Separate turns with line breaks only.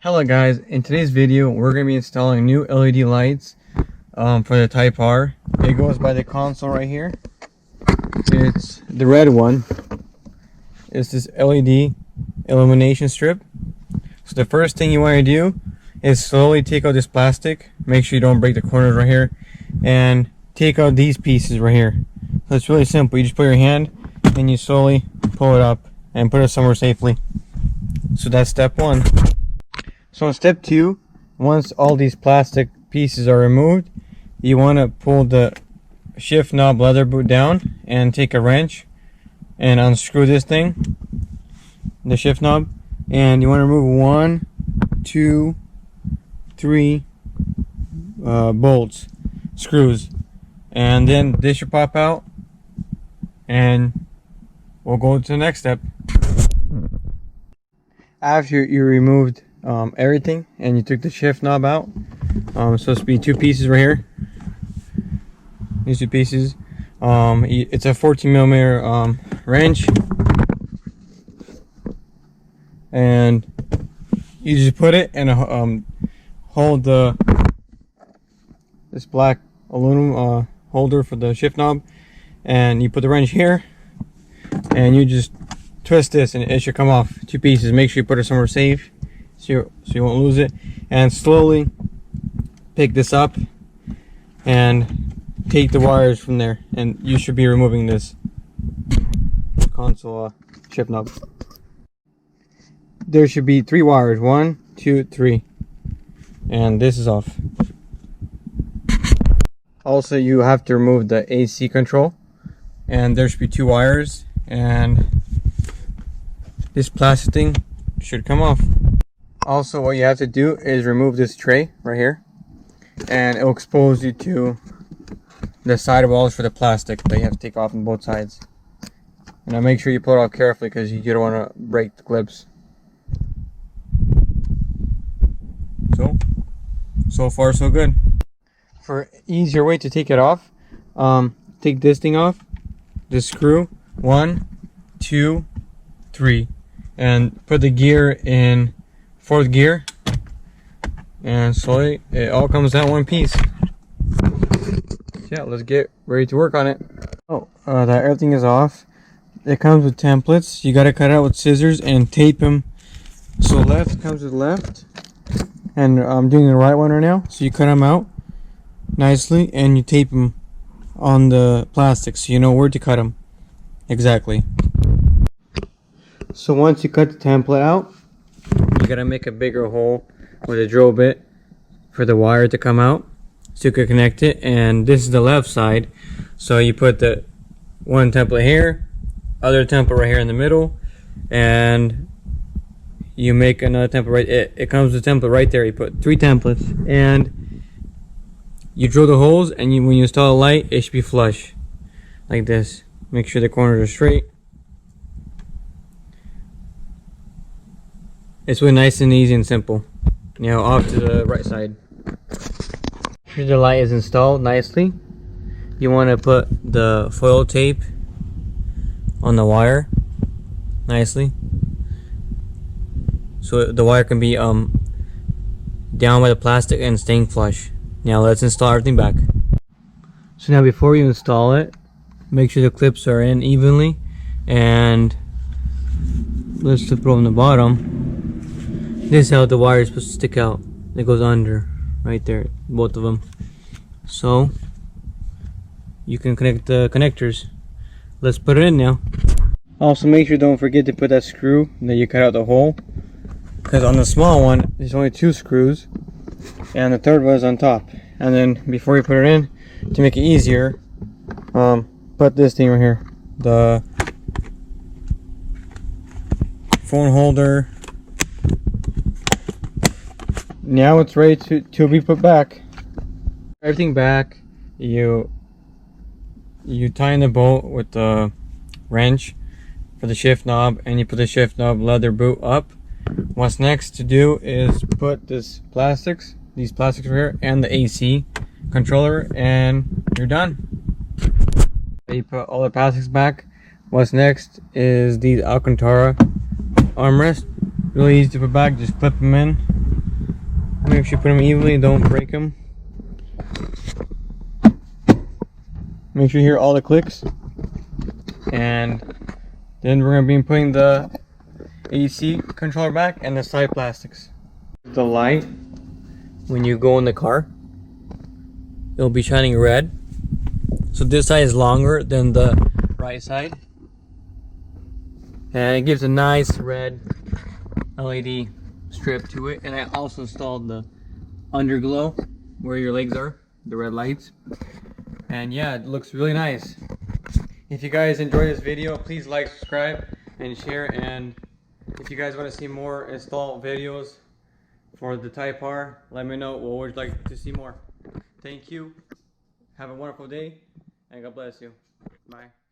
Hello guys, in today's video we're going to be installing new LED lights for the typeR. It goes by the console right here. It's the red one. It's this LED illumination strip. So the first thing you want to do is slowly take out this plastic. Make sure you don't break the corners right here. And take out these pieces right here. So it's really simple. You just put your hand and you slowly pull it up and put it somewhere safely. So that's step one. So in step two, once all these plastic pieces are removed, you want to pull the shift knob leather boot down and take a wrench and unscrew this thing, the shift knob, and you want to remove 1, 2, 3 bolts, screws, and then this should pop out, and we'll go to the next step. After you removed everything and you took the shift knob out, it's supposed to be two pieces right here. These two pieces. It's a 14mm wrench, and you just put it and hold this black aluminum holder for the shift knob, and you put the wrench here, and you just twist this, and it should come off. Two pieces. Make sure you put it somewhere safe, so you won't lose it, and slowly pick this up and take the wires from there, and you should be removing this console shift knob. There should be 3 wires, 1, 2, 3, and this is off. Also, you have to remove the AC control, and there should be 2 wires, and this plastic thing should come off. Also, what you have to do is remove this tray right here, and it will expose you to the sidewalls for the plastic that you have to take off on both sides. And now make sure you pull it off carefully because you don't want to break the clips. So far so good. For easier way to take it off, take this thing off, the screw, 1, 2, 3, and put the gear in 4th gear, and slowly it all comes out one piece. Yeah, let's get ready to work on it. That everything is off. It comes with templates. You gotta cut it out with scissors and tape them. So left comes with left, and I'm doing the right one right now. So you cut them out nicely and you tape them on the plastic so you know where to cut them exactly. So once you cut the template out, you gotta make a bigger hole with a drill bit for the wire to come out so you can connect it. And this is the left side, so you put the one template here, other template right here in the middle, and you make another template right. It comes with a template right there. You put 3 templates, and you drill the holes, and when you install a light, it should be flush like this. Make sure the corners are straight. It's really nice and easy and simple. Now off to the right side. After the light is installed nicely, you want to put the foil tape on the wire nicely, so the wire can be down by the plastic and staying flush. Now let's install everything back. So now before you install it, make sure the clips are in evenly, and let's flip it on the bottom. This is how the wire is supposed to stick out. It goes under right there, both of them, so you can connect the connectors. Let's put it in now. Also, make sure don't forget to put that screw that you cut out the hole, because on the small one there's only 2 screws and the third one is on top. And then before you put it in, to make it easier, put this thing right here, the phone holder. Now it's ready to be put back. Everything back, you tighten the bolt with the wrench for the shift knob, and you put the shift knob leather boot up. What's next to do is put these plastics right here and the AC controller, and you're done. You put all the plastics back. What's next is these Alcantara armrests. Really easy to put back, just clip them in Make sure you put them evenly, don't break them. Make sure you hear all the clicks. And then we're going to be putting the AC controller back and the side plastics. The light, when you go in the car, it'll be shining red. So this side is longer than the right side. And it gives a nice red LED strip to it. And I also installed the underglow where your legs are, the red lights. And yeah, it looks really nice. If you guys enjoyed this video, please like, subscribe, and share. And if you guys want to see more install videos for the typeR, let me know what would you like to see more. Thank you. Have a wonderful day, and God bless you. Bye.